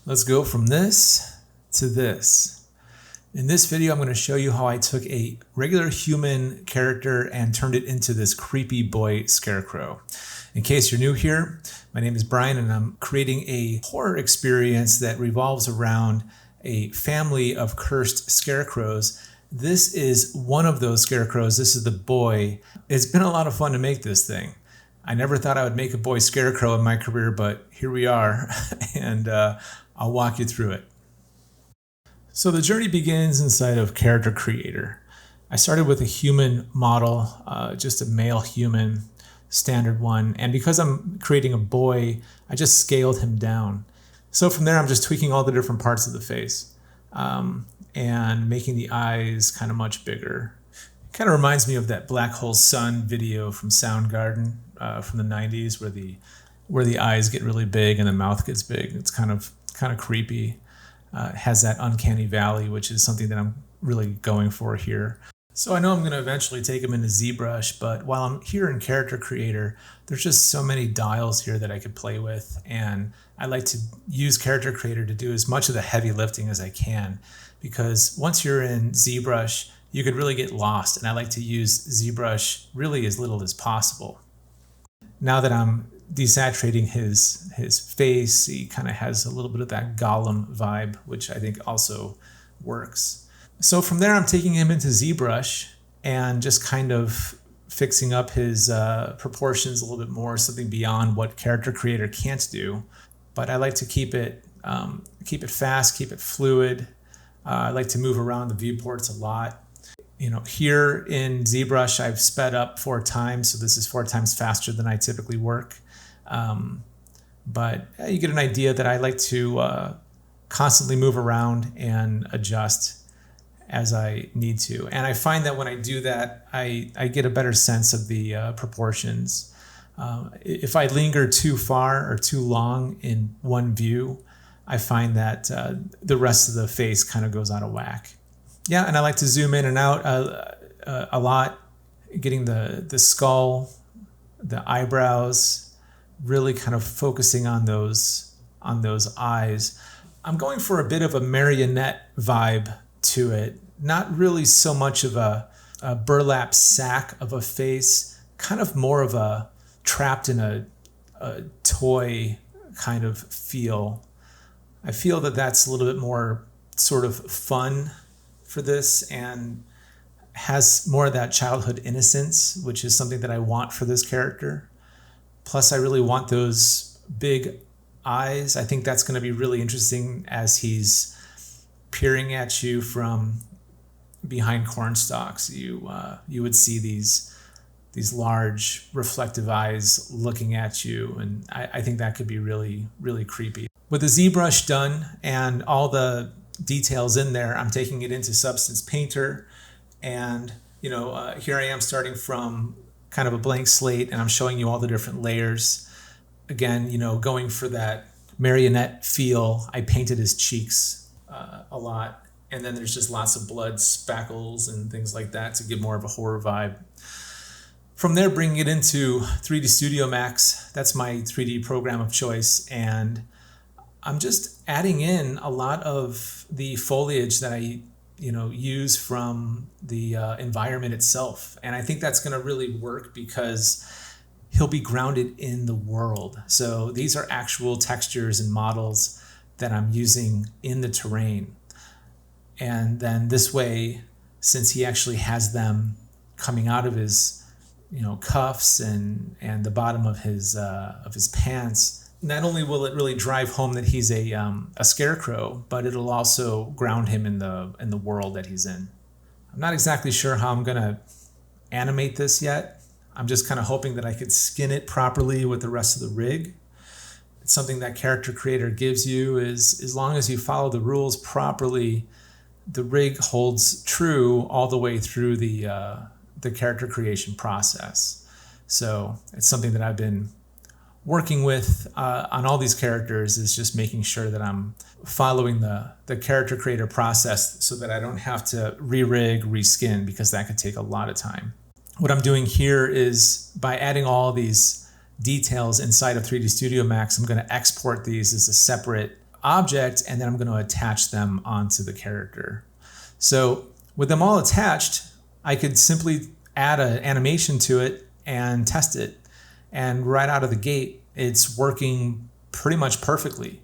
Let's go from this to this. In this video, I'm going to show you how I took a regular human character and turned it into this creepy boy scarecrow. In case you're new here, my name is Brian and I'm creating a horror experience that revolves around a family of cursed scarecrows. This is one of those scarecrows. This is the boy. It's been a lot of fun to make this thing. I never thought I would make a boy scarecrow in my career, but here we are, and I'll walk you through it. So the journey begins inside of Character Creator. I started with a human model, just a male human, standard one. And because I'm creating a boy, I just scaled him down. So from there, I'm just tweaking all the different parts of the face and making the eyes kind of much bigger. It kind of reminds me of that Black Hole Sun video from Soundgarden from the 90s where the eyes get really big and the mouth gets big. It's kind of creepy. It has that uncanny valley, which is something that I'm really going for here. So I know I'm going to eventually take them into ZBrush, but while I'm here in Character Creator, there's just so many dials here that I could play with. And I like to use Character Creator to do as much of the heavy lifting as I can, because once you're in ZBrush, you could really get lost. And I like to use ZBrush really as little as possible. Now that I'm desaturating his face, he kind of has a little bit of that Gollum vibe, which I think also works. So from there, I'm taking him into ZBrush and just kind of fixing up his proportions a little bit more, something beyond what Character Creator can't do. But I like to keep it fast, keep it fluid. I like to move around the viewports a lot. You know, here in ZBrush, I've sped up 4 times, so this is 4 times faster than I typically work. But you get an idea that I like to constantly move around and adjust as I need to. And I find that when I do that, I get a better sense of the proportions. If I linger too far or too long in one view, I find that the rest of the face kind of goes out of whack. Yeah, and I like to zoom in and out a lot, getting the skull, the eyebrows, really kind of focusing on those eyes. I'm going for a bit of a marionette vibe to it, not really so much of a burlap sack of a face, kind of more of a trapped in a toy kind of feel. I feel that that's a little bit more sort of fun for this and has more of that childhood innocence, which is something that I want for this character. Plus, I really want those big eyes. I think that's going to be really interesting as he's peering at you from behind corn stalks. You would see these large reflective eyes looking at you, and I think that could be really, really creepy. With the ZBrush done and all the details in there, I'm taking it into Substance Painter, and here I am starting from kind of a blank slate, and I'm showing you all the different layers. Again, going for that marionette feel. I painted his cheeks a lot, and then there's just lots of blood spackles and things like that to give more of a horror vibe. From there, bringing it into 3D Studio Max. That's my 3D program of choice, and I'm just adding in a lot of the foliage that I use from the environment itself. And I think that's going to really work because he'll be grounded in the world. So these are actual textures and models that I'm using in the terrain. And then this way, since he actually has them coming out of his cuffs and the bottom of his pants, not only will it really drive home that he's a scarecrow, but it'll also ground him in the world that he's in. I'm not exactly sure how I'm gonna animate this yet. I'm just kind of hoping that I could skin it properly with the rest of the rig. It's something that Character Creator gives you, is as long as you follow the rules properly, the rig holds true all the way through the character creation process. So it's something that I've been working with on all these characters, is just making sure that I'm following the Character Creator process so that I don't have to re-rig, reskin, because that could take a lot of time. What I'm doing here is, by adding all these details inside of 3D Studio Max, I'm going to export these as a separate object, and then I'm going to attach them onto the character. So with them all attached, I could simply add an animation to it and test it. And right out of the gate, it's working pretty much perfectly.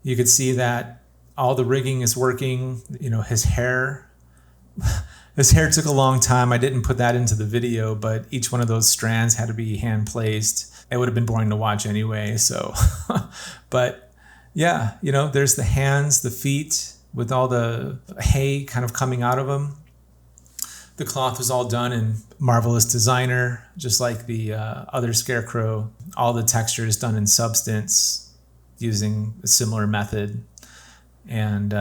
You could see that all the rigging is working. You know, his hair took a long time. I didn't put that into the video, but each one of those strands had to be hand placed. It would have been boring to watch anyway. So, but yeah, you know, there's the hands, the feet with all the hay kind of coming out of them. The cloth was all done in Marvelous Designer, just like the other Scarecrow. All the texture is done in Substance using a similar method. And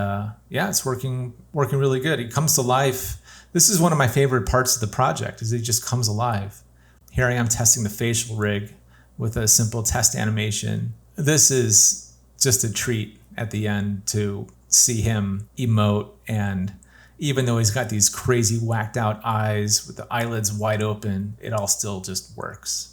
yeah, it's working really good. It comes to life. This is one of my favorite parts of the project, is it just comes alive. Here I am testing the facial rig with a simple test animation. This is just a treat at the end to see him emote, and even though he's got these crazy whacked out eyes with the eyelids wide open, it all still just works.